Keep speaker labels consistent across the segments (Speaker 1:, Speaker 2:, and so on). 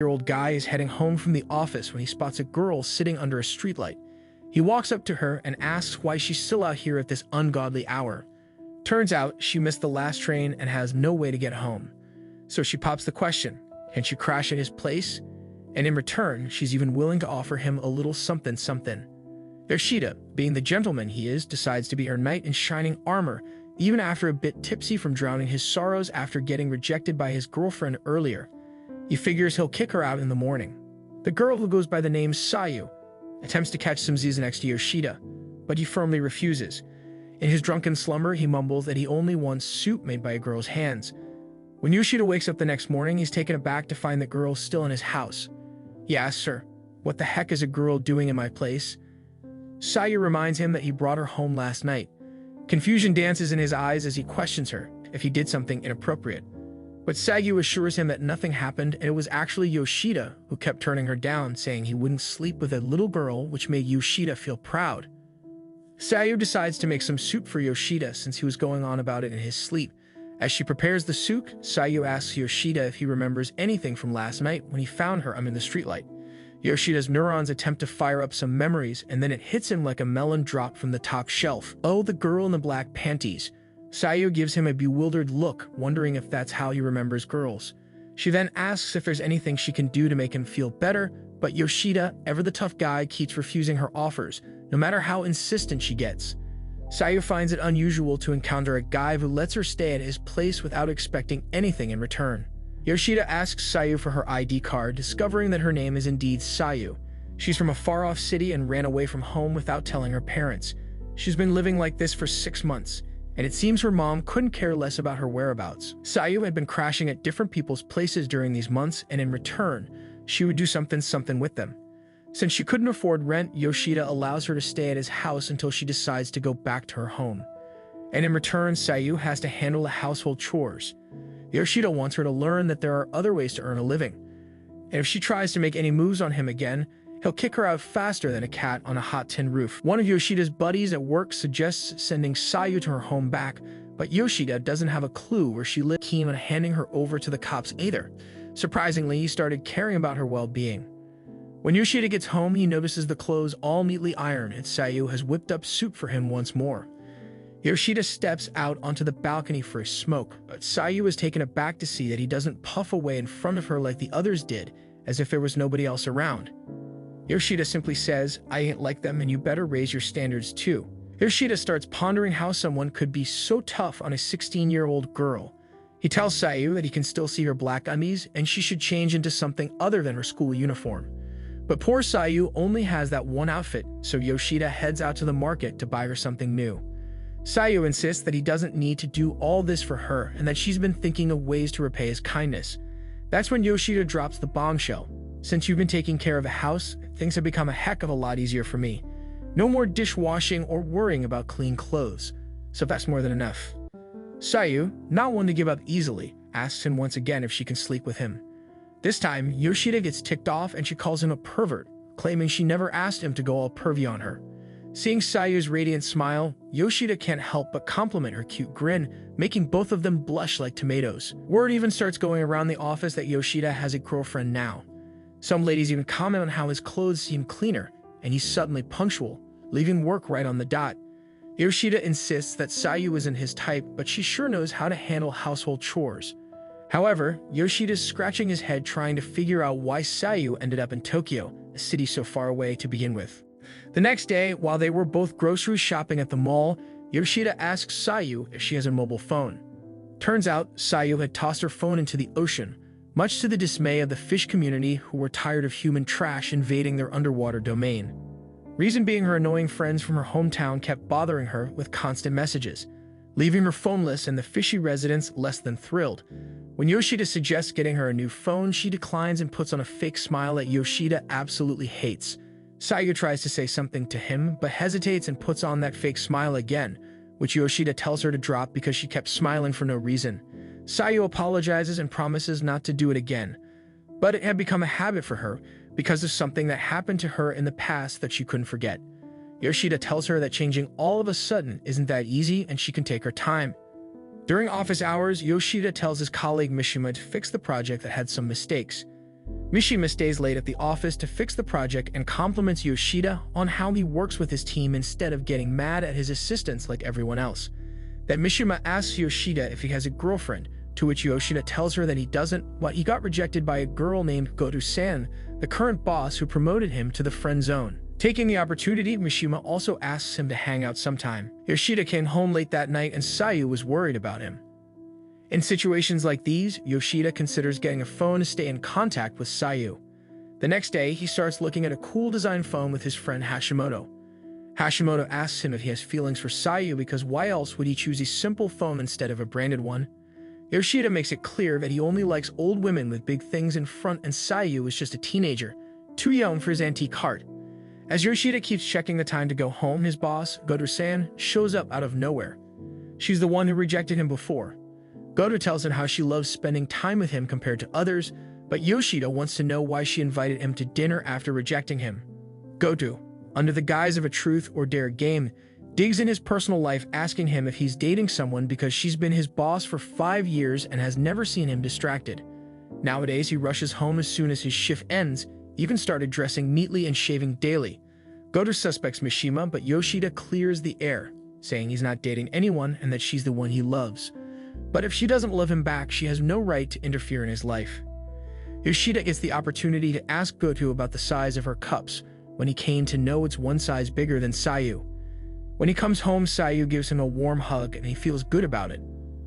Speaker 1: Year-old guy is heading home from the office when he spots a girl sitting under a streetlight. He walks up to her and asks why she's still out here at this ungodly hour. Turns out she missed the last train and has no way to get home. So she pops the question, can she crash at his place? And in return, she's even willing to offer him a little something. Yoshida, being the gentleman he is, decides to be her knight in shining armor, even after a bit tipsy from drowning his sorrows after getting rejected by his girlfriend earlier. He figures he'll kick her out in the morning. The girl, who goes by the name Sayu, attempts to catch some Z's next to Yoshida, but he firmly refuses. In his drunken slumber, he mumbles that he only wants soup made by a girl's hands. When Yoshida wakes up the next morning, he's taken aback to find the girl still in his house. He asks her, "What the heck is a girl doing in my place?" Sayu reminds him that he brought her home last night. Confusion dances in his eyes as he questions her if he did something inappropriate. But Sayu assures him that nothing happened, and it was actually Yoshida who kept turning her down, saying he wouldn't sleep with a little girl, which made Yoshida feel proud. Sayu decides to make some soup for Yoshida since he was going on about it in his sleep. As she prepares the soup, Sayu asks Yoshida if he remembers anything from last night when he found her under the streetlight. Yoshida's neurons attempt to fire up some memories, and then it hits him like a melon dropped from the top shelf. Oh, the girl in the black panties. Sayu gives him a bewildered look, wondering if that's how he remembers girls. She then asks if there's anything she can do to make him feel better, but Yoshida, ever the tough guy, keeps refusing her offers, no matter how insistent she gets. Sayu finds it unusual to encounter a guy who lets her stay at his place without expecting anything in return. Yoshida asks Sayu for her ID card, discovering that her name is indeed Sayu. She's from a far-off city and ran away from home without telling her parents. She's been living like this for 6 months, and it seems her mom couldn't care less about her whereabouts. Sayu had been crashing at different people's places during these months, and in return, she would do something with them. Since she couldn't afford rent, Yoshida allows her to stay at his house until she decides to go back to her home. And in return, Sayu has to handle the household chores. Yoshida wants her to learn that there are other ways to earn a living, and if she tries to make any moves on him again, he'll kick her out faster than a cat on a hot tin roof. One of Yoshida's buddies at work suggests sending Sayu to her home back, but Yoshida doesn't have a clue where she lives, keen on handing her over to the cops either. Surprisingly, he started caring about her well-being. When Yoshida gets home, he notices the clothes all neatly ironed, and Sayu has whipped up soup for him once more. Yoshida steps out onto the balcony for a smoke, but Sayu is taken aback to see that he doesn't puff away in front of her like the others did, as if there was nobody else around. Yoshida simply says, "I ain't like them and you better raise your standards too." Yoshida starts pondering how someone could be so tough on a 16-year-old girl. He tells Sayu that he can still see her black undies and she should change into something other than her school uniform. But poor Sayu only has that one outfit, so Yoshida heads out to the market to buy her something new. Sayu insists that he doesn't need to do all this for her and that she's been thinking of ways to repay his kindness. That's when Yoshida drops the bombshell. "Since you've been taking care of the house, things have become a heck of a lot easier for me. No more dishwashing or worrying about clean clothes, so that's more than enough." Sayu, not one to give up easily, asks him once again if she can sleep with him. This time, Yoshida gets ticked off and she calls him a pervert, claiming she never asked him to go all pervy on her. Seeing Sayu's radiant smile, Yoshida can't help but compliment her cute grin, making both of them blush like tomatoes. Word even starts going around the office that Yoshida has a girlfriend now. Some ladies even comment on how his clothes seem cleaner, and he's suddenly punctual, leaving work right on the dot. Yoshida insists that Sayu isn't his type, but she sure knows how to handle household chores. However, Yoshida's scratching his head trying to figure out why Sayu ended up in Tokyo, a city so far away to begin with. The next day, while they were both grocery shopping at the mall, Yoshida asks Sayu if she has a mobile phone. Turns out, Sayu had tossed her phone into the ocean, much to the dismay of the fish community who were tired of human trash invading their underwater domain. Reason being, her annoying friends from her hometown kept bothering her with constant messages, leaving her phoneless and the fishy residents less than thrilled. When Yoshida suggests getting her a new phone, she declines and puts on a fake smile that Yoshida absolutely hates. Sayu tries to say something to him, but hesitates and puts on that fake smile again, which Yoshida tells her to drop because she kept smiling for no reason. Sayu apologizes and promises not to do it again, but it had become a habit for her because of something that happened to her in the past that she couldn't forget. Yoshida tells her that changing all of a sudden isn't that easy and she can take her time. During office hours, Yoshida tells his colleague Mishima to fix the project that had some mistakes. Mishima stays late at the office to fix the project and compliments Yoshida on how he works with his team instead of getting mad at his assistants like everyone else. That Mishima asks Yoshida if he has a girlfriend, to which Yoshida tells her that he doesn't, but he got rejected by a girl named Goto-san, the current boss who promoted him to the friend zone. Taking the opportunity, Mishima also asks him to hang out sometime. Yoshida came home late that night and Sayu was worried about him. In situations like these, Yoshida considers getting a phone to stay in contact with Sayu. The next day, he starts looking at a cool design phone with his friend Hashimoto. Hashimoto asks him if he has feelings for Sayu because why else would he choose a simple phone instead of a branded one? Yoshida makes it clear that he only likes old women with big things in front and Sayu is just a teenager, too young for his antique heart. As Yoshida keeps checking the time to go home, his boss, Goto-san, shows up out of nowhere. She's the one who rejected him before. Goto tells him how she loves spending time with him compared to others, but Yoshida wants to know why she invited him to dinner after rejecting him. Goto, under the guise of a truth or dare game, digs in his personal life asking him if he's dating someone because she's been his boss for 5 years and has never seen him distracted. Nowadays, he rushes home as soon as his shift ends, even started dressing neatly and shaving daily. Goto suspects Mishima, but Yoshida clears the air, saying he's not dating anyone and that she's the one he loves. But if she doesn't love him back, she has no right to interfere in his life. Yoshida gets the opportunity to ask Goto about the size of her cups, when he came to know it's one size bigger than Sayu. When he comes home, Sayu gives him a warm hug and he feels good about it,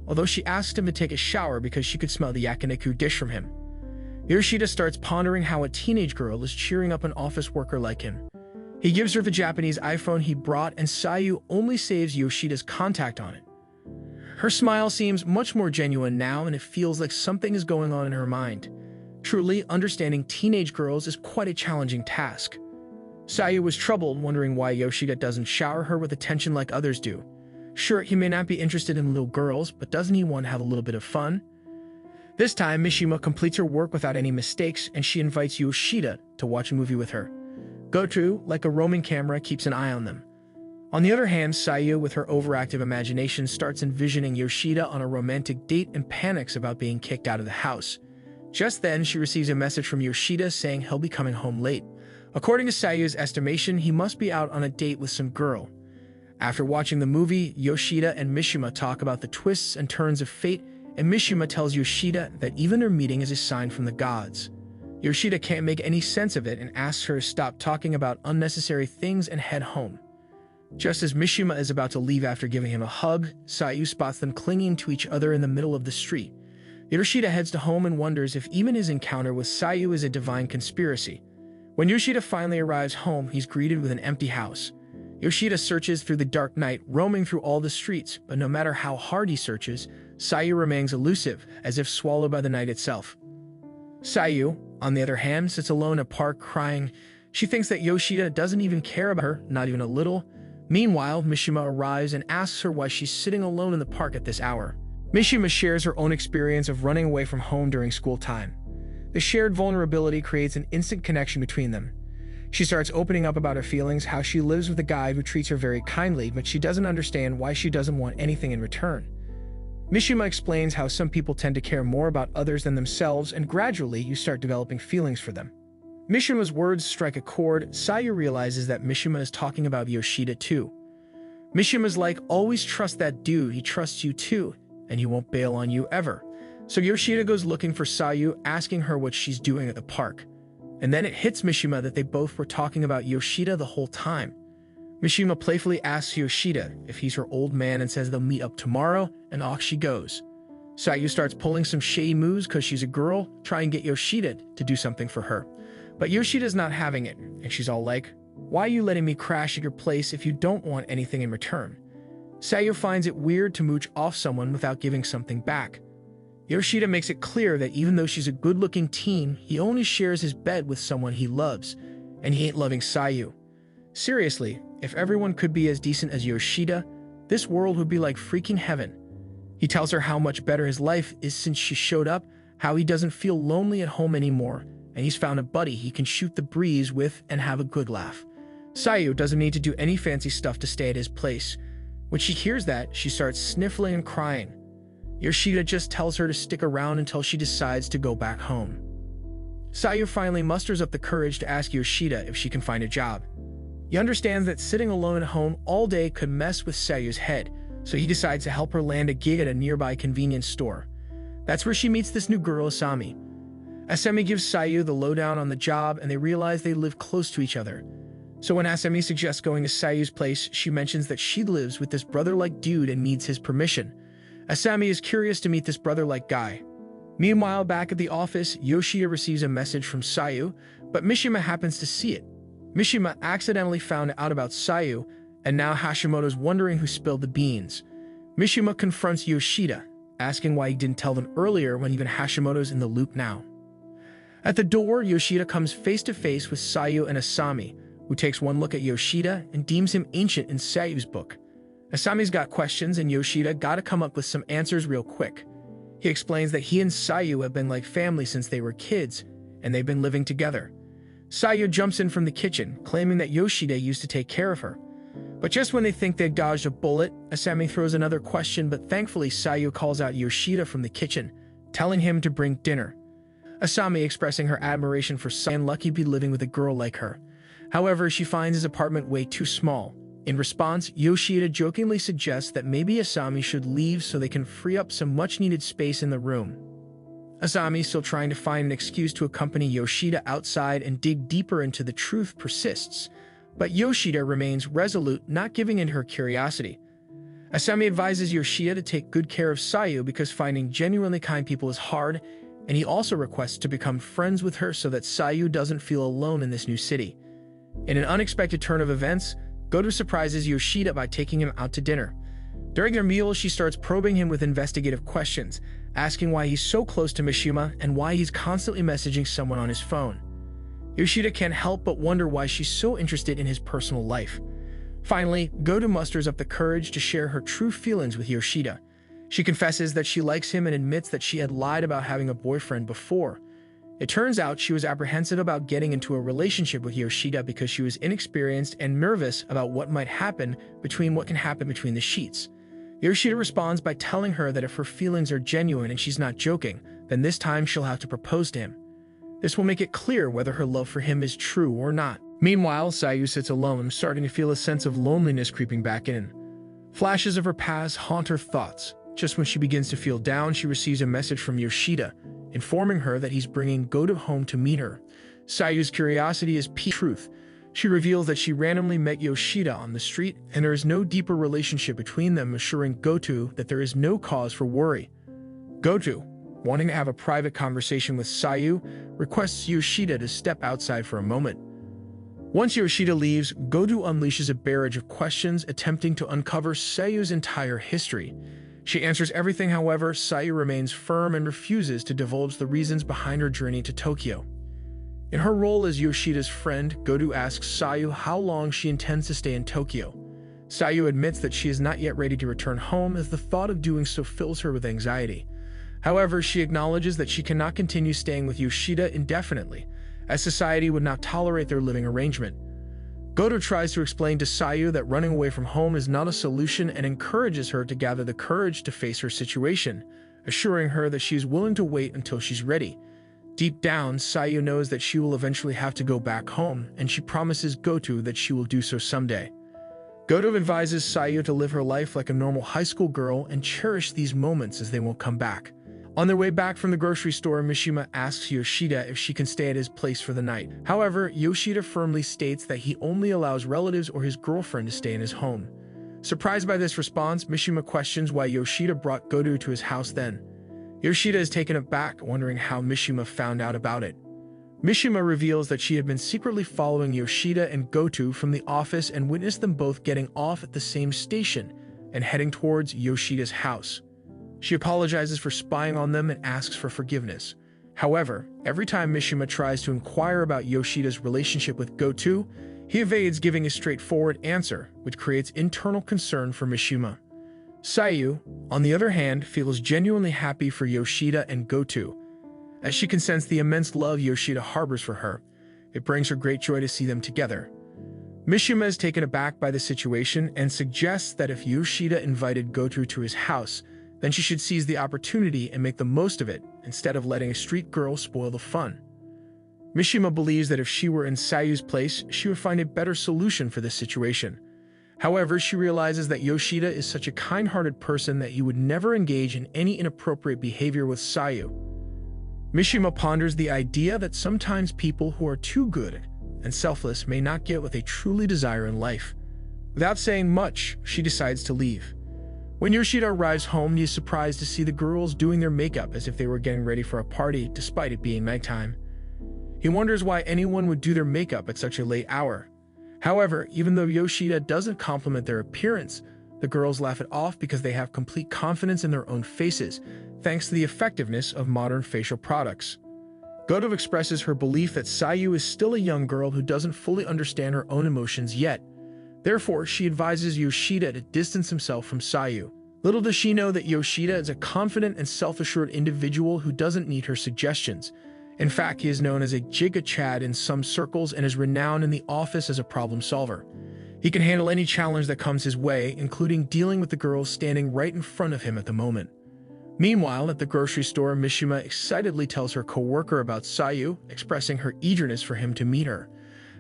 Speaker 1: although she asks him to take a shower because she could smell the yakiniku dish from him. Yoshida starts pondering how a teenage girl is cheering up an office worker like him. He gives her the Japanese iPhone he brought and Sayu only saves Yoshida's contact on it. Her smile seems much more genuine now and it feels like something is going on in her mind. Truly, understanding teenage girls is quite a challenging task. Sayu was troubled, wondering why Yoshida doesn't shower her with attention like others do. Sure, he may not be interested in little girls, but doesn't he want to have a little bit of fun? This time, Mishima completes her work without any mistakes and she invites Yoshida to watch a movie with her. Goto, like a roaming camera, keeps an eye on them. On the other hand, Sayu, with her overactive imagination, starts envisioning Yoshida on a romantic date and panics about being kicked out of the house. Just then, she receives a message from Yoshida saying he'll be coming home late. According to Sayu's estimation, he must be out on a date with some girl. After watching the movie, Yoshida and Mishima talk about the twists and turns of fate, and Mishima tells Yoshida that even their meeting is a sign from the gods. Yoshida can't make any sense of it and asks her to stop talking about unnecessary things and head home. Just as Mishima is about to leave after giving him a hug, Sayu spots them clinging to each other in the middle of the street. Yoshida heads to home and wonders if even his encounter with Sayu is a divine conspiracy. When Yoshida finally arrives home, he's greeted with an empty house. Yoshida searches through the dark night, roaming through all the streets, but no matter how hard he searches, Sayu remains elusive, as if swallowed by the night itself. Sayu, on the other hand, sits alone in a park crying. She thinks that Yoshida doesn't even care about her, not even a little. Meanwhile, Mishima arrives and asks her why she's sitting alone in the park at this hour. Mishima shares her own experience of running away from home during school time. The shared vulnerability creates an instant connection between them. She starts opening up about her feelings, how she lives with a guy who treats her very kindly, but she doesn't understand why she doesn't want anything in return. Mishima explains how some people tend to care more about others than themselves, and gradually you start developing feelings for them. Mishima's words strike a chord. Sayu realizes that Mishima is talking about Yoshida too. Mishima's like, always trust that dude, he trusts you too, and he won't bail on you ever. So Yoshida goes looking for Sayu, asking her what she's doing at the park. And then it hits Mishima that they both were talking about Yoshida the whole time. Mishima playfully asks Yoshida if he's her old man and says they'll meet up tomorrow, and off she goes. Sayu starts pulling some shady moves because she's a girl, trying to get Yoshida to do something for her. But Yoshida's not having it, and she's all like, why are you letting me crash at your place if you don't want anything in return? Sayu finds it weird to mooch off someone without giving something back. Yoshida makes it clear that even though she's a good-looking teen, he only shares his bed with someone he loves, and he ain't loving Sayu. Seriously, if everyone could be as decent as Yoshida, this world would be like freaking heaven. He tells her how much better his life is since she showed up, how he doesn't feel lonely at home anymore, and he's found a buddy he can shoot the breeze with and have a good laugh. Sayu doesn't need to do any fancy stuff to stay at his place. When she hears that, she starts sniffling and crying. Yoshida just tells her to stick around until she decides to go back home. Sayu finally musters up the courage to ask Yoshida if she can find a job. He understands that sitting alone at home all day could mess with Sayu's head, so he decides to help her land a gig at a nearby convenience store. That's where she meets this new girl, Asami. Asami gives Sayu the lowdown on the job, and they realize they live close to each other. So when Asami suggests going to Sayu's place, she mentions that she lives with this brother-like dude and needs his permission. Asami is curious to meet this brother-like guy. Meanwhile, back at the office, Yoshida receives a message from Sayu, but Mishima happens to see it. Mishima accidentally found out about Sayu, and now Hashimoto's wondering who spilled the beans. Mishima confronts Yoshida, asking why he didn't tell them earlier when even Hashimoto's in the loop now. At the door, Yoshida comes face to face with Sayu and Asami, who takes one look at Yoshida and deems him ancient in Sayu's book. Asami's got questions, and Yoshida gotta come up with some answers real quick. He explains that he and Sayu have been like family since they were kids, and they've been living together. Sayu jumps in from the kitchen, claiming that Yoshida used to take care of her. But just when they think they've dodged a bullet, Asami throws another question, but thankfully Sayu calls out Yoshida from the kitchen, telling him to bring dinner. Asami expressing her admiration for Sayu and lucky to be living with a girl like her. However, she finds his apartment way too small. In response, Yoshida jokingly suggests that maybe Asami should leave so they can free up some much-needed space in the room. Asami, still trying to find an excuse to accompany Yoshida outside and dig deeper into the truth, persists, but Yoshida remains resolute, not giving in to her curiosity. Asami advises Yoshida to take good care of Sayu because finding genuinely kind people is hard, and he also requests to become friends with her so that Sayu doesn't feel alone in this new city. In an unexpected turn of events, Goto surprises Yoshida by taking him out to dinner. During their meal, she starts probing him with investigative questions, asking why he's so close to Mishima and why he's constantly messaging someone on his phone. Yoshida can't help but wonder why she's so interested in his personal life. Finally, Goto musters up the courage to share her true feelings with Yoshida. She confesses that she likes him and admits that she had lied about having a boyfriend before. It turns out she was apprehensive about getting into a relationship with Yoshida because she was inexperienced and nervous about what can happen between the sheets. Yoshida responds by telling her that if her feelings are genuine and she's not joking, then this time she'll have to propose to him. This will make it clear whether her love for him is true or not. Meanwhile, Sayu sits alone, starting to feel a sense of loneliness creeping back in. Flashes of her past haunt her thoughts. Just when she begins to feel down, she receives a message from Yoshida, informing her that he's bringing Goto home to meet her. Sayu's curiosity is piqued. Truth. She reveals that she randomly met Yoshida on the street, and there is no deeper relationship between them, assuring Goto that there is no cause for worry. Goto, wanting to have a private conversation with Sayu, requests Yoshida to step outside for a moment. Once Yoshida leaves, Goto unleashes a barrage of questions, attempting to uncover Sayu's entire history. She answers everything, however, Sayu remains firm and refuses to divulge the reasons behind her journey to Tokyo. In her role as Yoshida's friend, Goto asks Sayu how long she intends to stay in Tokyo. Sayu admits that she is not yet ready to return home, as the thought of doing so fills her with anxiety. However, she acknowledges that she cannot continue staying with Yoshida indefinitely, as society would not tolerate their living arrangement. Goto tries to explain to Sayu that running away from home is not a solution and encourages her to gather the courage to face her situation, assuring her that she is willing to wait until she's ready. Deep down, Sayu knows that she will eventually have to go back home, and she promises Goto that she will do so someday. Goto advises Sayu to live her life like a normal high school girl and cherish these moments as they won't come back. On their way back from the grocery store, Mishima asks Yoshida if she can stay at his place for the night. However, Yoshida firmly states that he only allows relatives or his girlfriend to stay in his home. Surprised by this response, Mishima questions why Yoshida brought Goto to his house then. Yoshida is taken aback, wondering how Mishima found out about it. Mishima reveals that she had been secretly following Yoshida and Goto from the office and witnessed them both getting off at the same station and heading towards Yoshida's house. She apologizes for spying on them and asks for forgiveness. However, every time Mishima tries to inquire about Yoshida's relationship with Goto, he evades giving a straightforward answer, which creates internal concern for Mishima. Sayu, on the other hand, feels genuinely happy for Yoshida and Goto. As she can sense the immense love Yoshida harbors for her, it brings her great joy to see them together. Mishima is taken aback by the situation and suggests that if Yoshida invited Goto to his house, then she should seize the opportunity and make the most of it, instead of letting a street girl spoil the fun. Mishima believes that if she were in Sayu's place, she would find a better solution for this situation. However, she realizes that Yoshida is such a kind-hearted person that he would never engage in any inappropriate behavior with Sayu. Mishima ponders the idea that sometimes people who are too good and selfless may not get what they truly desire in life. Without saying much, she decides to leave. When Yoshida arrives home, he is surprised to see the girls doing their makeup as if they were getting ready for a party, despite it being nighttime. He wonders why anyone would do their makeup at such a late hour. However, even though Yoshida doesn't compliment their appearance, the girls laugh it off because they have complete confidence in their own faces, thanks to the effectiveness of modern facial products. Goto expresses her belief that Sayu is still a young girl who doesn't fully understand her own emotions yet. Therefore, she advises Yoshida to distance himself from Sayu. Little does she know that Yoshida is a confident and self-assured individual who doesn't need her suggestions. In fact, he is known as a Giga Chad in some circles and is renowned in the office as a problem solver. He can handle any challenge that comes his way, including dealing with the girls standing right in front of him at the moment. Meanwhile, at the grocery store, Mishima excitedly tells her co-worker about Sayu, expressing her eagerness for him to meet her.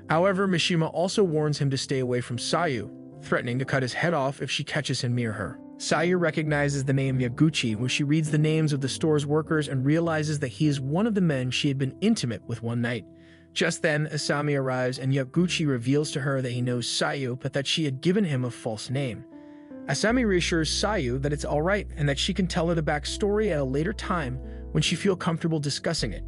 Speaker 1: However, Mishima also warns him to stay away from Sayu, threatening to cut his head off if she catches him near her. Sayu recognizes the name Yaguchi when she reads the names of the store's workers and realizes that he is one of the men she had been intimate with one night. Just then, Asami arrives and Yaguchi reveals to her that he knows Sayu but that she had given him a false name. Asami reassures Sayu that it's alright and that she can tell her the backstory at a later time when she feels comfortable discussing it.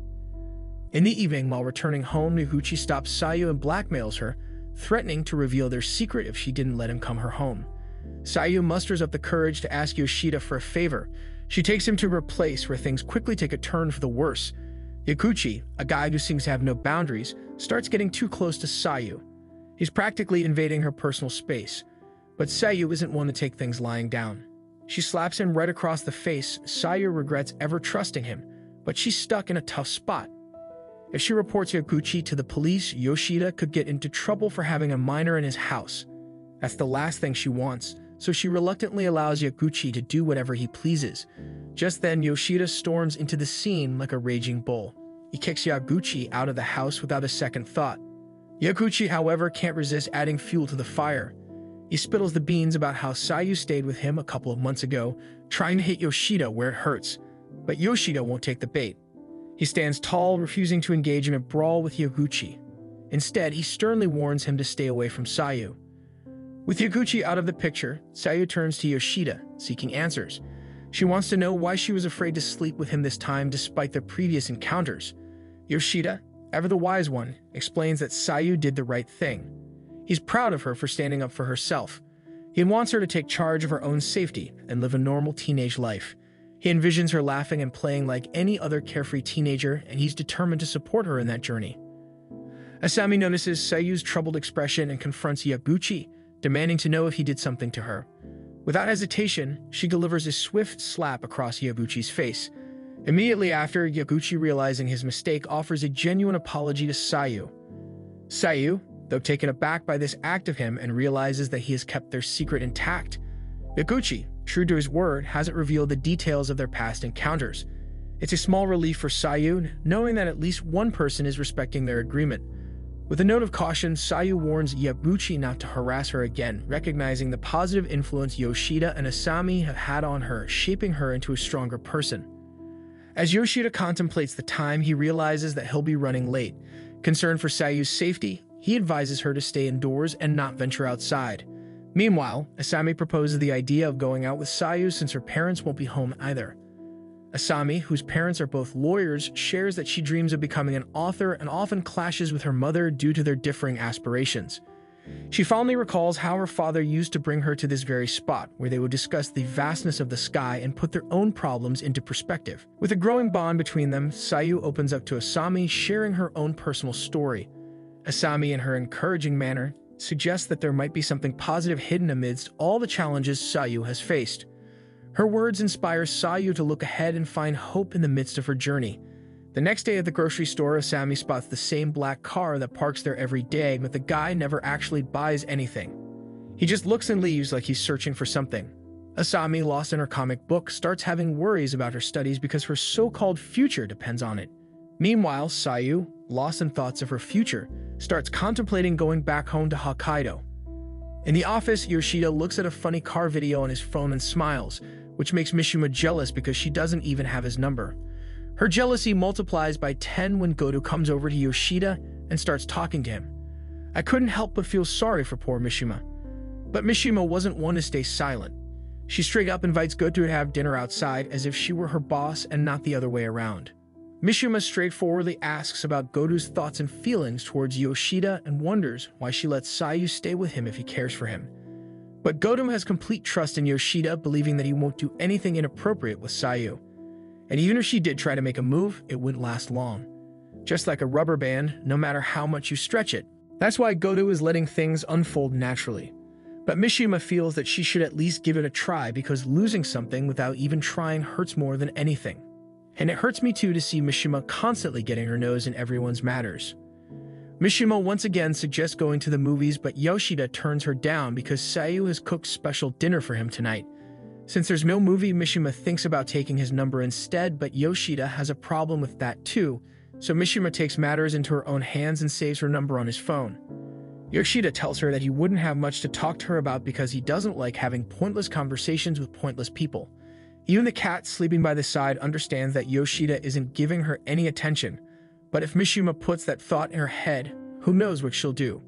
Speaker 1: In the evening, while returning home, Yaguchi stops Sayu and blackmails her, threatening to reveal their secret if she didn't let him come her home. Sayu musters up the courage to ask Yoshida for a favor. She takes him to her place where things quickly take a turn for the worse. Yaguchi, a guy who seems to have no boundaries, starts getting too close to Sayu. He's practically invading her personal space, but Sayu isn't one to take things lying down. She slaps him right across the face. Sayu regrets ever trusting him, but she's stuck in a tough spot. If she reports Yaguchi to the police, Yoshida could get into trouble for having a minor in his house. That's the last thing she wants, so she reluctantly allows Yaguchi to do whatever he pleases. Just then, Yoshida storms into the scene like a raging bull. He kicks Yaguchi out of the house without a second thought. Yaguchi, however, can't resist adding fuel to the fire. He spittles the beans about how Sayu stayed with him a couple of months ago, trying to hit Yoshida where it hurts. But Yoshida won't take the bait. He stands tall, refusing to engage in a brawl with Yaguchi. Instead, he sternly warns him to stay away from Sayu. With Yaguchi out of the picture, Sayu turns to Yoshida, seeking answers. She wants to know why she was afraid to sleep with him this time despite their previous encounters. Yoshida, ever the wise one, explains that Sayu did the right thing. He's proud of her for standing up for herself. He wants her to take charge of her own safety and live a normal teenage life. He envisions her laughing and playing like any other carefree teenager, and he's determined to support her in that journey. Asami notices Sayu's troubled expression and confronts Yaguchi, demanding to know if he did something to her. Without hesitation, she delivers a swift slap across Yaguchi's face. Immediately after, Yaguchi, realizing his mistake, offers a genuine apology to Sayu. Sayu, though taken aback by this act of him and realizes that he has kept their secret intact. Yaguchi, true to his word, hasn't revealed the details of their past encounters. It's a small relief for Sayu, knowing that at least one person is respecting their agreement. With a note of caution, Sayu warns Yaguchi not to harass her again, recognizing the positive influence Yoshida and Asami have had on her, shaping her into a stronger person. As Yoshida contemplates the time, he realizes that he'll be running late. Concerned for Sayu's safety, he advises her to stay indoors and not venture outside. Meanwhile, Asami proposes the idea of going out with Sayu since her parents won't be home either. Asami, whose parents are both lawyers, shares that she dreams of becoming an author and often clashes with her mother due to their differing aspirations. She fondly recalls how her father used to bring her to this very spot, where they would discuss the vastness of the sky and put their own problems into perspective. With a growing bond between them, Sayu opens up to Asami, sharing her own personal story. Asami, in her encouraging manner, suggests that there might be something positive hidden amidst all the challenges Sayu has faced. Her words inspire Sayu to look ahead and find hope in the midst of her journey. The next day at the grocery store, Asami spots the same black car that parks there every day, but the guy never actually buys anything. He just looks and leaves like he's searching for something. Asami, lost in her comic book, starts having worries about her studies because her so-called future depends on it. Meanwhile, Sayu, lost in thoughts of her future, starts contemplating going back home to Hokkaido. In the office, Yoshida looks at a funny car video on his phone and smiles, which makes Mishima jealous because she doesn't even have his number. Her jealousy multiplies by 10 when Goto comes over to Yoshida and starts talking to him. I couldn't help but feel sorry for poor Mishima. But Mishima wasn't one to stay silent. She straight up invites Goto to have dinner outside as if she were her boss and not the other way around. Mishima straightforwardly asks about Goto's thoughts and feelings towards Yoshida and wonders why she lets Sayu stay with him if he cares for him. But Goto has complete trust in Yoshida, believing that he won't do anything inappropriate with Sayu. And even if she did try to make a move, it wouldn't last long. Just like a rubber band, no matter how much you stretch it. That's why Goto is letting things unfold naturally. But Mishima feels that she should at least give it a try because losing something without even trying hurts more than anything. And it hurts me too to see Mishima constantly getting her nose in everyone's matters. Mishima once again suggests going to the movies, but Yoshida turns her down because Sayu has cooked special dinner for him tonight. Since there's no movie, Mishima thinks about taking his number instead, but Yoshida has a problem with that too, so Mishima takes matters into her own hands and saves her number on his phone. Yoshida tells her that he wouldn't have much to talk to her about because he doesn't like having pointless conversations with pointless people. Even the cat sleeping by the side understands that Yoshida isn't giving her any attention, but if Mishima puts that thought in her head, who knows what she'll do.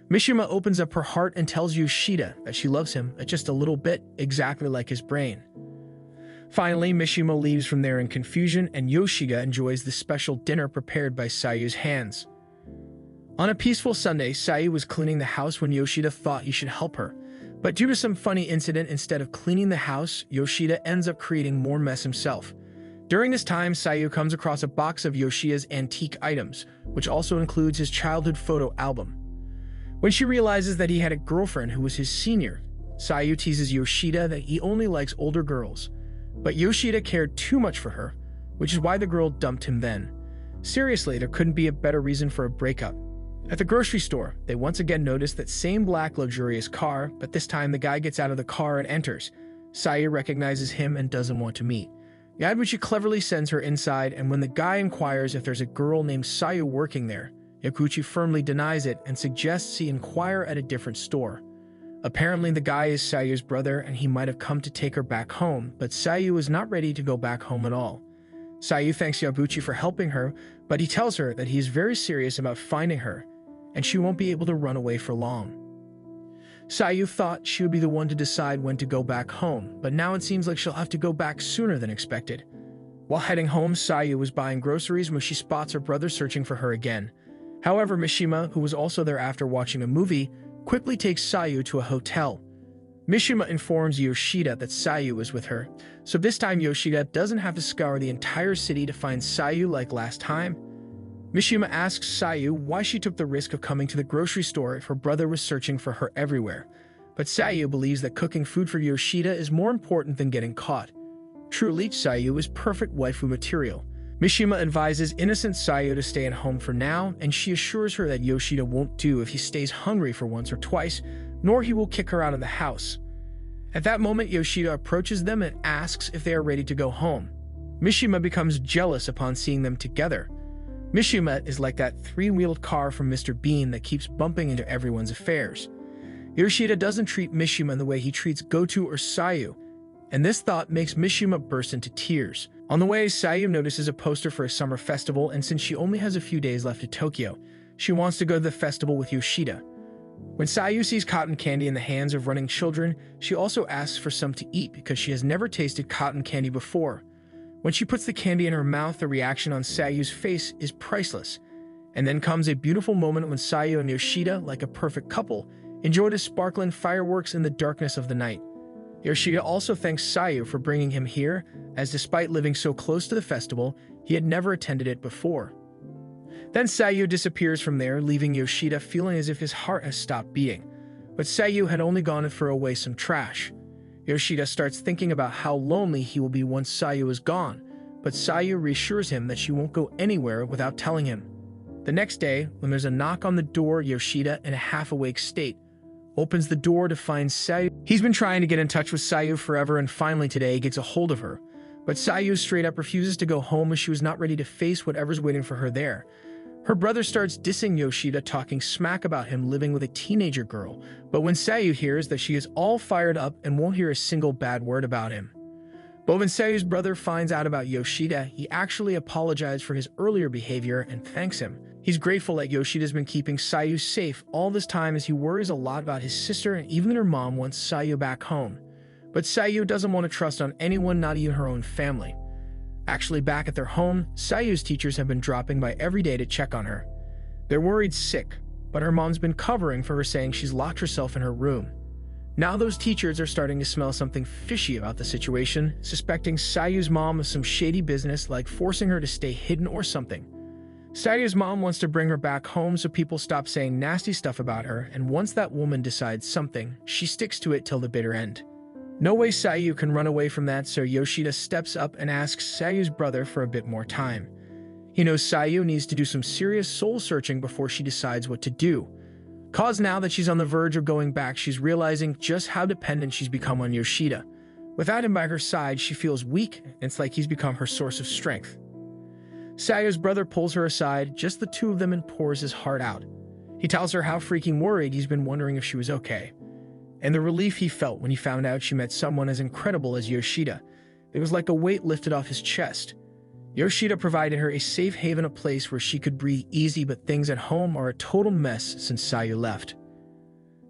Speaker 1: Mishima opens up her heart and tells Yoshida that she loves him just a little bit, exactly like his brain. Finally, Mishima leaves from there in confusion, and Yoshida enjoys the special dinner prepared by Sayu's hands. On a peaceful Sunday, Sayu was cleaning the house when Yoshida thought he should help her. But due to some funny incident, instead of cleaning the house, Yoshida ends up creating more mess himself. During this time, Sayu comes across a box of Yoshida's antique items, which also includes his childhood photo album. When she realizes that he had a girlfriend who was his senior, Sayu teases Yoshida that he only likes older girls. But Yoshida cared too much for her, which is why the girl dumped him then. Seriously, there couldn't be a better reason for a breakup. At the grocery store, they once again notice that same black luxurious car, but this time the guy gets out of the car and enters. Sayu recognizes him and doesn't want to meet. Yabuchi cleverly sends her inside, and when the guy inquires if there's a girl named Sayu working there, Yabuchi firmly denies it and suggests he inquire at a different store. Apparently the guy is Sayu's brother and he might have come to take her back home, but Sayu is not ready to go back home at all. Sayu thanks Yabuchi for helping her, but he tells her that he is very serious about finding her, and she won't be able to run away for long. Sayu thought she would be the one to decide when to go back home, but now it seems like she'll have to go back sooner than expected. While heading home, Sayu was buying groceries when she spots her brother searching for her again. However, Mishima, who was also there after watching a movie, quickly takes Sayu to a hotel. Mishima informs Yoshida that Sayu is with her, so this time Yoshida doesn't have to scour the entire city to find Sayu like last time. Mishima asks Sayu why she took the risk of coming to the grocery store if her brother was searching for her everywhere, but Sayu believes that cooking food for Yoshida is more important than getting caught. Truly, Sayu is perfect waifu material. Mishima advises innocent Sayu to stay at home for now, and she assures her that Yoshida won't do if he stays hungry for once or twice, nor he will kick her out of the house. At that moment, Yoshida approaches them and asks if they are ready to go home. Mishima becomes jealous upon seeing them together. Mishima is like that three-wheeled car from Mr. Bean that keeps bumping into everyone's affairs. Yoshida doesn't treat Mishima the way he treats Goto or Sayu, and this thought makes Mishima burst into tears. On the way, Sayu notices a poster for a summer festival, and since she only has a few days left to Tokyo, she wants to go to the festival with Yoshida. When Sayu sees cotton candy in the hands of running children, she also asks for some to eat because she has never tasted cotton candy before. When she puts the candy in her mouth, the reaction on Sayu's face is priceless. And then comes a beautiful moment when Sayu and Yoshida, like a perfect couple, enjoy the sparkling fireworks in the darkness of the night. Yoshida also thanks Sayu for bringing him here, as despite living so close to the festival, he had never attended it before. Then Sayu disappears from there, leaving Yoshida feeling as if his heart has stopped beating. But Sayu had only gone to throw away some trash. Yoshida starts thinking about how lonely he will be once Sayu is gone, but Sayu reassures him that she won't go anywhere without telling him. The next day, when there's a knock on the door, Yoshida, in a half-awake state, opens the door to find Sayu. He's been trying to get in touch with Sayu forever and finally today gets a hold of her. But Sayu straight up refuses to go home as she was not ready to face whatever's waiting for her there. Her brother starts dissing Yoshida, talking smack about him living with a teenager girl, but when Sayu hears that she is all fired up and won't hear a single bad word about him. But when Sayu's brother finds out about Yoshida, he actually apologized for his earlier behavior and thanks him. He's grateful that Yoshida's been keeping Sayu safe all this time, as he worries a lot about his sister and even her mom wants Sayu back home. But Sayu doesn't want to trust on anyone, not even her own family. Actually, back at their home, Sayu's teachers have been dropping by every day to check on her. They're worried sick, but her mom's been covering for her, saying she's locked herself in her room. Now those teachers are starting to smell something fishy about the situation, suspecting Sayu's mom of some shady business like forcing her to stay hidden or something. Sayu's mom wants to bring her back home so people stop saying nasty stuff about her, and once that woman decides something, she sticks to it till the bitter end. No way Sayu can run away from that, so Yoshida steps up and asks Sayu's brother for a bit more time. He knows Sayu needs to do some serious soul-searching before she decides what to do. Cause now that she's on the verge of going back, she's realizing just how dependent she's become on Yoshida. Without him by her side, she feels weak, and it's like he's become her source of strength. Sayu's brother pulls her aside, just the two of them, and pours his heart out. He tells her how freaking worried he's been, wondering if she was okay. And the relief he felt when he found out she met someone as incredible as Yoshida. It was like a weight lifted off his chest. Yoshida provided her a safe haven, a place where she could breathe easy, but things at home are a total mess since Sayu left.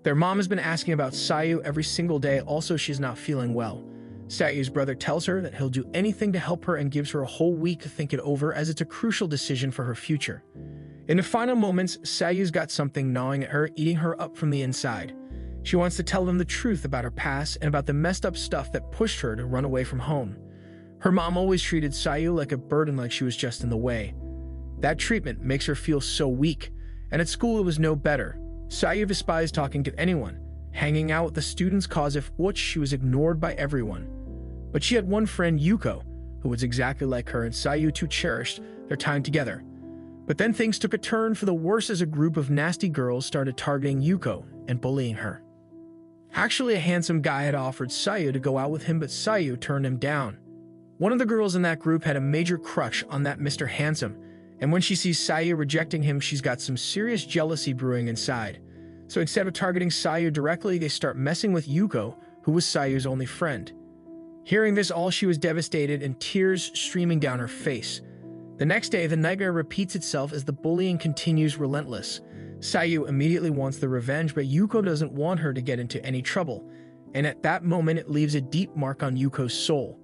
Speaker 1: Their mom has been asking about Sayu every single day, also she's not feeling well. Sayu's brother tells her that he'll do anything to help her and gives her a whole week to think it over, as it's a crucial decision for her future. In the final moments, Sayu's got something gnawing at her, eating her up from the inside. She wants to tell them the truth about her past and about the messed up stuff that pushed her to run away from home. Her mom always treated Sayu like a burden, like she was just in the way. That treatment makes her feel so weak, and at school it was no better. Sayu despised talking to anyone, hanging out with the students, cause of which she was ignored by everyone. But she had one friend, Yuko, who was exactly like her, and Sayu too cherished their time together. But then things took a turn for the worse, as a group of nasty girls started targeting Yuko and bullying her. Actually, a handsome guy had offered Sayu to go out with him, but Sayu turned him down. One of the girls in that group had a major crush on that Mr. Handsome, and when she sees Sayu rejecting him, she's got some serious jealousy brewing inside. So instead of targeting Sayu directly, they start messing with Yuko, who was Sayu's only friend. Hearing this all, she was devastated and tears streaming down her face. The next day, the nightmare repeats itself as the bullying continues relentless. Sayu immediately wants the revenge, but Yuko doesn't want her to get into any trouble, and at that moment it leaves a deep mark on Yuko's soul.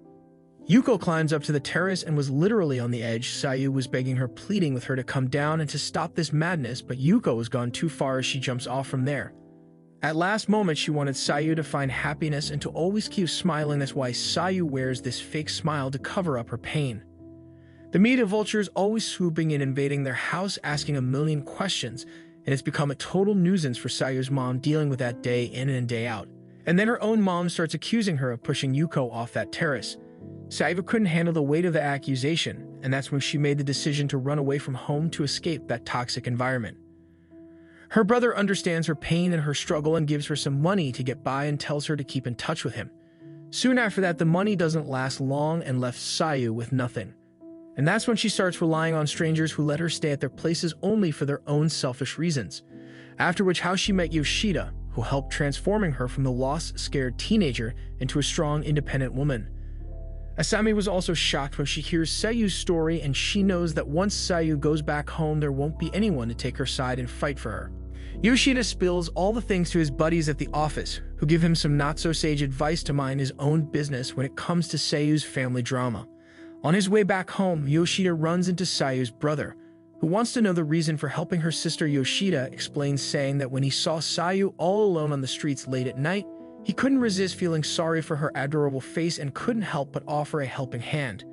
Speaker 1: Yuko climbs up to the terrace and was literally on the edge. Sayu was begging her, pleading with her to come down and to stop this madness, but Yuko has gone too far as she jumps off from there. At last moment, she wanted Sayu to find happiness and to always keep smiling. That's why Sayu wears this fake smile to cover up her pain. The media vultures always swooping in, invading their house, asking a million questions, and it's become a total nuisance for Sayu's mom dealing with that day in and day out. And then her own mom starts accusing her of pushing Yuko off that terrace. Sayu couldn't handle the weight of the accusation, and that's when she made the decision to run away from home to escape that toxic environment. Her brother understands her pain and her struggle and gives her some money to get by and tells her to keep in touch with him. Soon after that, the money doesn't last long and left Sayu with nothing. And that's when she starts relying on strangers who let her stay at their places only for their own selfish reasons. After which, how she met Yoshida, who helped transforming her from the lost, scared teenager into a strong, independent woman. Asami was also shocked when she hears Sayu's story, and she knows that once Sayu goes back home, there won't be anyone to take her side and fight for her. Yoshida spills all the things to his buddies at the office, who give him some not-so-sage advice to mind his own business when it comes to Sayu's family drama. On his way back home, Yoshida runs into Sayu's brother, who wants to know the reason for helping her sister. Yoshida explains, saying that when he saw Sayu all alone on the streets late at night, he couldn't resist feeling sorry for her adorable face and couldn't help but offer a helping hand.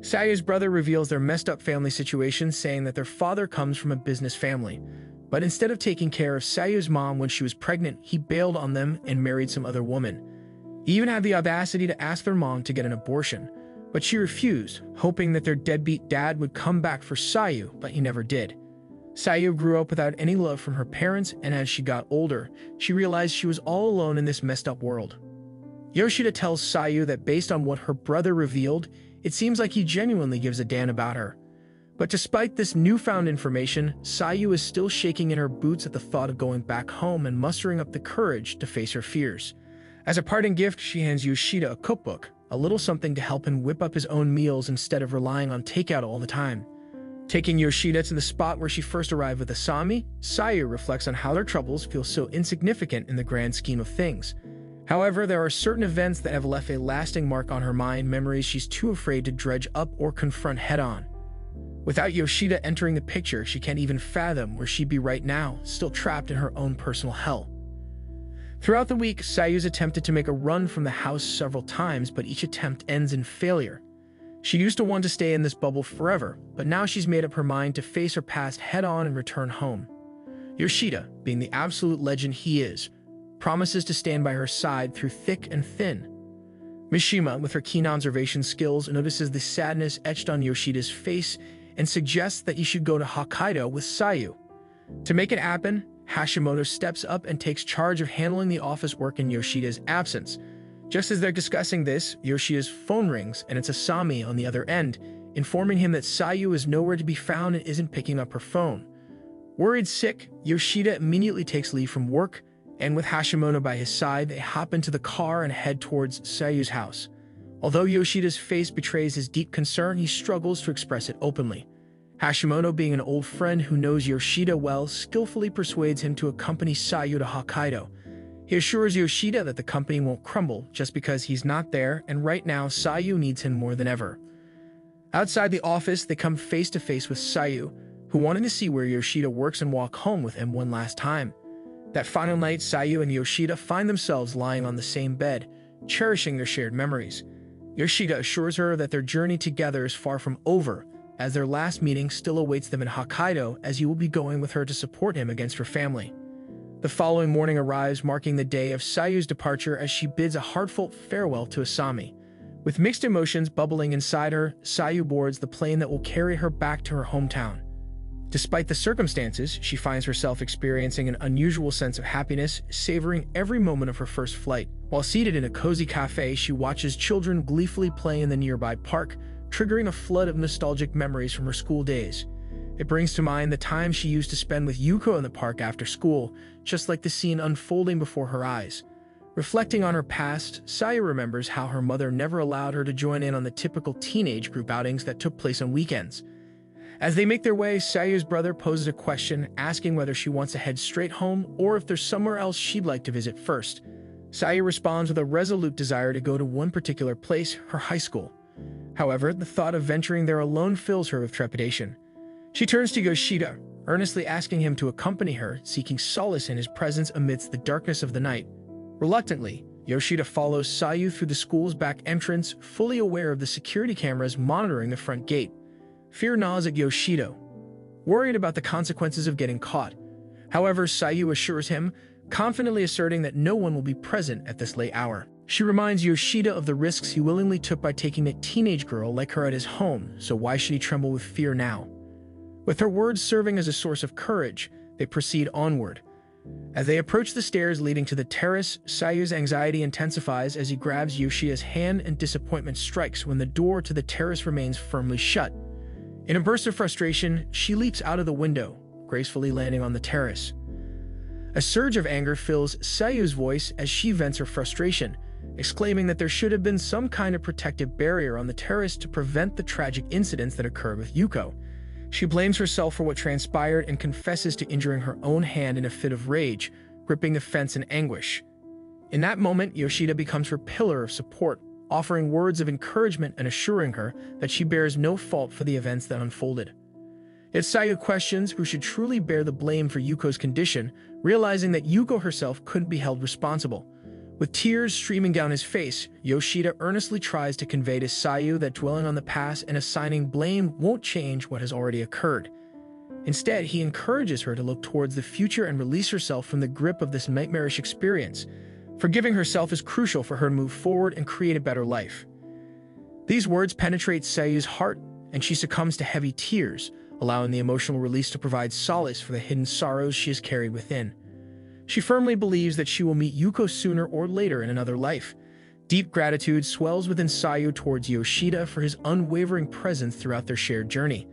Speaker 1: Sayu's brother reveals their messed up family situation, saying that their father comes from a business family. But instead of taking care of Sayu's mom when she was pregnant, he bailed on them and married some other woman. He even had the audacity to ask their mom to get an abortion, but she refused, hoping that their deadbeat dad would come back for Sayu, but he never did. Sayu grew up without any love from her parents, and as she got older, she realized she was all alone in this messed up world. Yoshida tells Sayu that based on what her brother revealed, it seems like he genuinely gives a damn about her. But despite this newfound information, Sayu is still shaking in her boots at the thought of going back home and mustering up the courage to face her fears. As a parting gift, she hands Yoshida a cookbook, a little something to help him whip up his own meals instead of relying on takeout all the time. Taking Yoshida to the spot where she first arrived with Asami, Sayu reflects on how their troubles feel so insignificant in the grand scheme of things. However, there are certain events that have left a lasting mark on her mind, memories she's too afraid to dredge up or confront head-on. Without Yoshida entering the picture, she can't even fathom where she'd be right now, still trapped in her own personal hell. Throughout the week, Sayu's attempted to make a run from the house several times, but each attempt ends in failure. She used to want to stay in this bubble forever, but now she's made up her mind to face her past head-on and return home. Yoshida, being the absolute legend he is, promises to stand by her side through thick and thin. Mishima, with her keen observation skills, notices the sadness etched on Yoshida's face and suggests that he should go to Hokkaido with Sayu. To make it happen, Hashimoto steps up and takes charge of handling the office work in Yoshida's absence. Just as they're discussing this, Yoshida's phone rings and it's Asami on the other end, informing him that Sayu is nowhere to be found and isn't picking up her phone. Worried sick, Yoshida immediately takes leave from work, and with Hashimoto by his side, they hop into the car and head towards Sayu's house. Although Yoshida's face betrays his deep concern, he struggles to express it openly. Hashimoto, being an old friend who knows Yoshida well, skillfully persuades him to accompany Sayu to Hokkaido. He assures Yoshida that the company won't crumble just because he's not there, and right now Sayu needs him more than ever. Outside the office, they come face to face with Sayu, who wanted to see where Yoshida works and walk home with him one last time. That final night, Sayu and Yoshida find themselves lying on the same bed, cherishing their shared memories. Yoshida assures her that their journey together is far from over, as their last meeting still awaits them in Hokkaido, as he will be going with her to support him against her family. The following morning arrives, marking the day of Sayu's departure, as she bids a heartfelt farewell to Asami. With mixed emotions bubbling inside her, Sayu boards the plane that will carry her back to her hometown. Despite the circumstances, she finds herself experiencing an unusual sense of happiness, savoring every moment of her first flight. While seated in a cozy cafe, she watches children gleefully play in the nearby park, triggering a flood of nostalgic memories from her school days. It brings to mind the time she used to spend with Yuko in the park after school, just like the scene unfolding before her eyes. Reflecting on her past, Sayu remembers how her mother never allowed her to join in on the typical teenage group outings that took place on weekends. As they make their way, Sayu's brother poses a question, asking whether she wants to head straight home or if there's somewhere else she'd like to visit first. Sayu responds with a resolute desire to go to one particular place, her high school. However, the thought of venturing there alone fills her with trepidation. She turns to Yoshida, earnestly asking him to accompany her, seeking solace in his presence amidst the darkness of the night. Reluctantly, Yoshida follows Sayu through the school's back entrance, fully aware of the security cameras monitoring the front gate. Fear gnaws at Yoshida, worried about the consequences of getting caught. However, Sayu assures him, confidently asserting that no one will be present at this late hour. She reminds Yoshida of the risks he willingly took by taking a teenage girl like her at his home, so why should he tremble with fear now? With her words serving as a source of courage, they proceed onward. As they approach the stairs leading to the terrace, Sayu's anxiety intensifies as he grabs Yoshida's hand, and disappointment strikes when the door to the terrace remains firmly shut. In a burst of frustration, she leaps out of the window, gracefully landing on the terrace. A surge of anger fills Sayu's voice as she vents her frustration, exclaiming that there should have been some kind of protective barrier on the terrace to prevent the tragic incidents that occurred with Yuko. She blames herself for what transpired and confesses to injuring her own hand in a fit of rage, gripping the fence in anguish. In that moment, Yoshida becomes her pillar of support, offering words of encouragement and assuring her that she bears no fault for the events that unfolded. Yet Sayu questions who should truly bear the blame for Yuko's condition, realizing that Yuko herself couldn't be held responsible. With tears streaming down his face, Yoshida earnestly tries to convey to Sayu that dwelling on the past and assigning blame won't change what has already occurred. Instead, he encourages her to look towards the future and release herself from the grip of this nightmarish experience. Forgiving herself is crucial for her to move forward and create a better life. These words penetrate Sayu's heart, and she succumbs to heavy tears, allowing the emotional release to provide solace for the hidden sorrows she has carried within. She firmly believes that she will meet Yuko sooner or later in another life. Deep gratitude swells within Sayu towards Yoshida for his unwavering presence throughout their shared journey.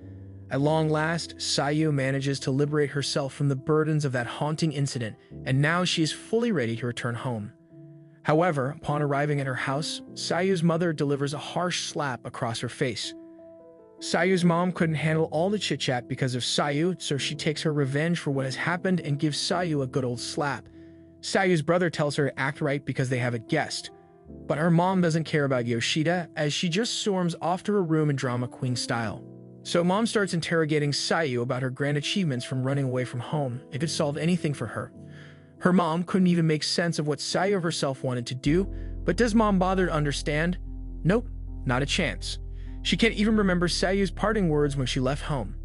Speaker 1: At long last, Sayu manages to liberate herself from the burdens of that haunting incident, and now she is fully ready to return home. However, upon arriving at her house, Sayu's mother delivers a harsh slap across her face. Sayu's mom couldn't handle all the chit-chat because of Sayu, so she takes her revenge for what has happened and gives Sayu a good old slap. Sayu's brother tells her to act right because they have a guest. But her mom doesn't care about Yoshida, as she just storms off to her room in drama queen style. So mom starts interrogating Sayu about her grand achievements from running away from home, if it solved anything for her. Her mom couldn't even make sense of what Sayu herself wanted to do, but does mom bother to understand? Nope, not a chance. She can't even remember Sayu's parting words when she left home.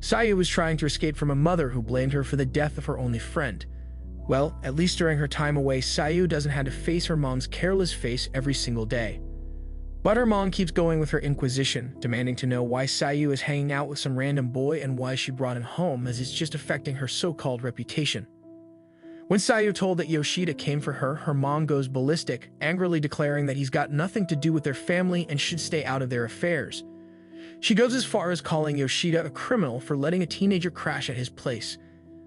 Speaker 1: Sayu was trying to escape from a mother who blamed her for the death of her only friend. Well, at least during her time away, Sayu doesn't have to face her mom's careless face every single day. But her mom keeps going with her inquisition, demanding to know why Sayu is hanging out with some random boy and why she brought him home, as it's just affecting her so-called reputation. When Sayu told that Yoshida came for her, her mom goes ballistic, angrily declaring that he's got nothing to do with their family and should stay out of their affairs. She goes as far as calling Yoshida a criminal for letting a teenager crash at his place.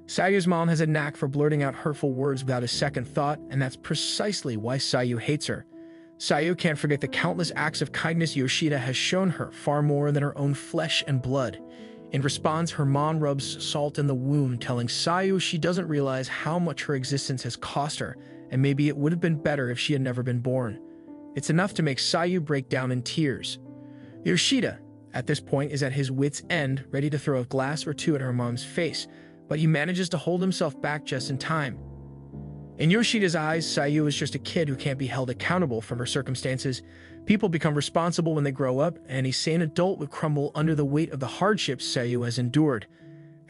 Speaker 1: Sayu's mom has a knack for blurting out hurtful words without a second thought, and that's precisely why Sayu hates her. Sayu can't forget the countless acts of kindness Yoshida has shown her, far more than her own flesh and blood. In response, her mom rubs salt in the wound, telling Sayu she doesn't realize how much her existence has cost her, and maybe it would have been better if she had never been born. It's enough to make Sayu break down in tears. Yoshida, at this point, is at his wit's end, ready to throw a glass or two at her mom's face, but he manages to hold himself back just in time. In Yoshida's eyes, Sayu is just a kid who can't be held accountable for her circumstances. People become responsible when they grow up, and a sane adult would crumble under the weight of the hardships Sayu has endured.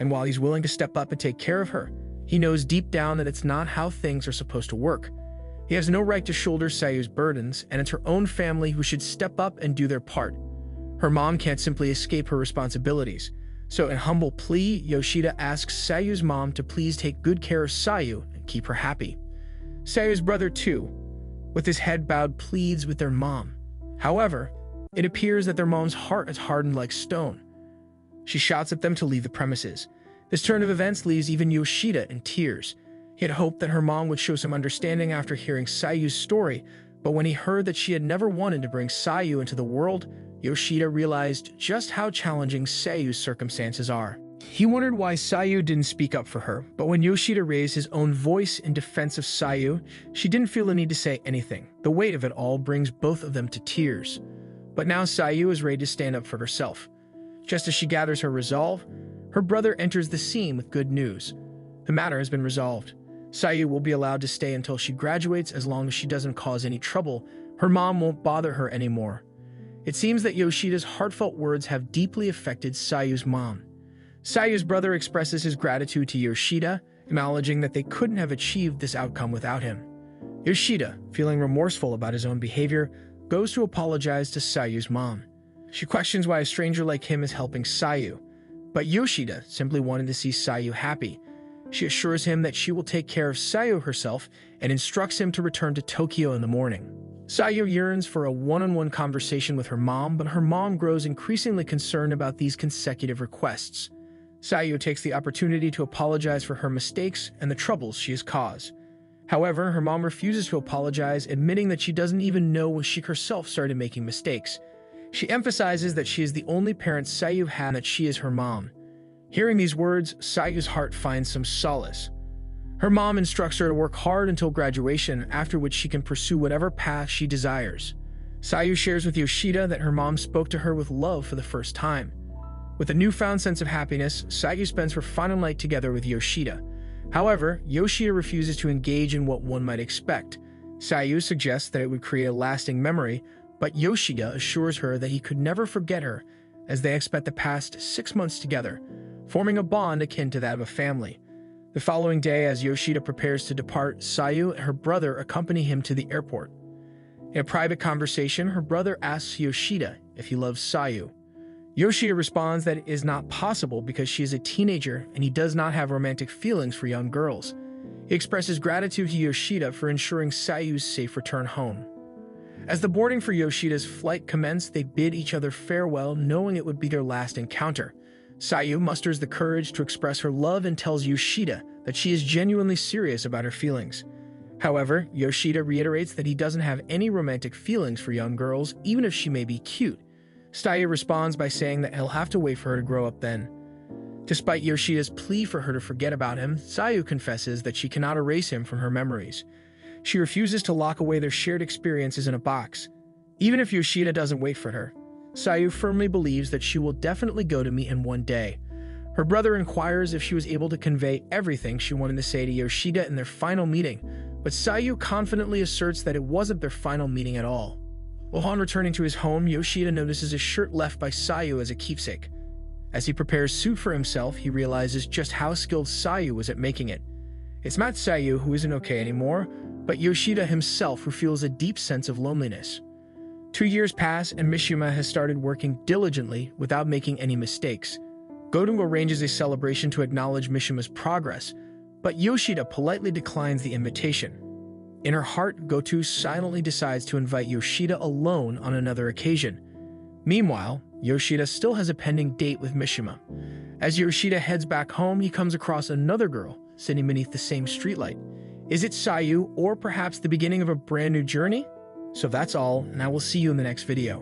Speaker 1: And while he's willing to step up and take care of her, he knows deep down that it's not how things are supposed to work. He has no right to shoulder Sayu's burdens, and it's her own family who should step up and do their part. Her mom can't simply escape her responsibilities. So in humble plea, Yoshida asks Sayu's mom to please take good care of Sayu and keep her happy. Sayu's brother, too, with his head bowed, pleads with their mom. However, it appears that their mom's heart is hardened like stone. She shouts at them to leave the premises. This turn of events leaves even Yoshida in tears. He had hoped that her mom would show some understanding after hearing Sayu's story, but when he heard that she had never wanted to bring Sayu into the world, Yoshida realized just how challenging Sayu's circumstances are. He wondered why Sayu didn't speak up for her, but when Yoshida raised his own voice in defense of Sayu, she didn't feel the need to say anything. The weight of it all brings both of them to tears. But now Sayu is ready to stand up for herself. Just as she gathers her resolve, her brother enters the scene with good news. The matter has been resolved. Sayu will be allowed to stay until she graduates as long as she doesn't cause any trouble. Her mom won't bother her anymore. It seems that Yoshida's heartfelt words have deeply affected Sayu's mom. Sayu's brother expresses his gratitude to Yoshida, acknowledging that they couldn't have achieved this outcome without him. Yoshida, feeling remorseful about his own behavior, goes to apologize to Sayu's mom. She questions why a stranger like him is helping Sayu, but Yoshida simply wanted to see Sayu happy. She assures him that she will take care of Sayu herself and instructs him to return to Tokyo in the morning. Sayu yearns for a one-on-one conversation with her mom, but her mom grows increasingly concerned about these consecutive requests. Sayu takes the opportunity to apologize for her mistakes and the troubles she has caused. However, her mom refuses to apologize, admitting that she doesn't even know when she herself started making mistakes. She emphasizes that she is the only parent Sayu had and that she is her mom. Hearing these words, Sayu's heart finds some solace. Her mom instructs her to work hard until graduation, after which she can pursue whatever path she desires. Sayu shares with Yoshida that her mom spoke to her with love for the first time. With a newfound sense of happiness, Sayu spends her final night together with Yoshida. However, Yoshida refuses to engage in what one might expect. Sayu suggests that it would create a lasting memory, but Yoshida assures her that he could never forget her, as they have spent the past 6 months together, forming a bond akin to that of a family. The following day, as Yoshida prepares to depart, Sayu and her brother accompany him to the airport. In a private conversation, her brother asks Yoshida if he loves Sayu. Yoshida responds that it is not possible because she is a teenager and he does not have romantic feelings for young girls. He expresses gratitude to Yoshida for ensuring Sayu's safe return home. As the boarding for Yoshida's flight commenced, they bid each other farewell, knowing it would be their last encounter. Sayu musters the courage to express her love and tells Yoshida that she is genuinely serious about her feelings. However, Yoshida reiterates that he doesn't have any romantic feelings for young girls, even if she may be cute. Sayu responds by saying that he'll have to wait for her to grow up then. Despite Yoshida's plea for her to forget about him, Sayu confesses that she cannot erase him from her memories. She refuses to lock away their shared experiences in a box. Even if Yoshida doesn't wait for her, Sayu firmly believes that she will definitely go to meet him one day. Her brother inquires if she was able to convey everything she wanted to say to Yoshida in their final meeting, but Sayu confidently asserts that it wasn't their final meeting at all. Upon returning to his home, Yoshida notices a shirt left by Sayu as a keepsake. As he prepares soup for himself, he realizes just how skilled Sayu was at making it. It's not Sayu who isn't okay anymore, but Yoshida himself who feels a deep sense of loneliness. 2 years pass and Mishima has started working diligently without making any mistakes. Goto arranges a celebration to acknowledge Mishima's progress, but Yoshida politely declines the invitation. In her heart, Goto silently decides to invite Yoshida alone on another occasion. Meanwhile, Yoshida still has a pending date with Mishima. As Yoshida heads back home, he comes across another girl sitting beneath the same streetlight. Is it Sayu, or perhaps the beginning of a brand new journey? So that's all, and I will see you in the next video.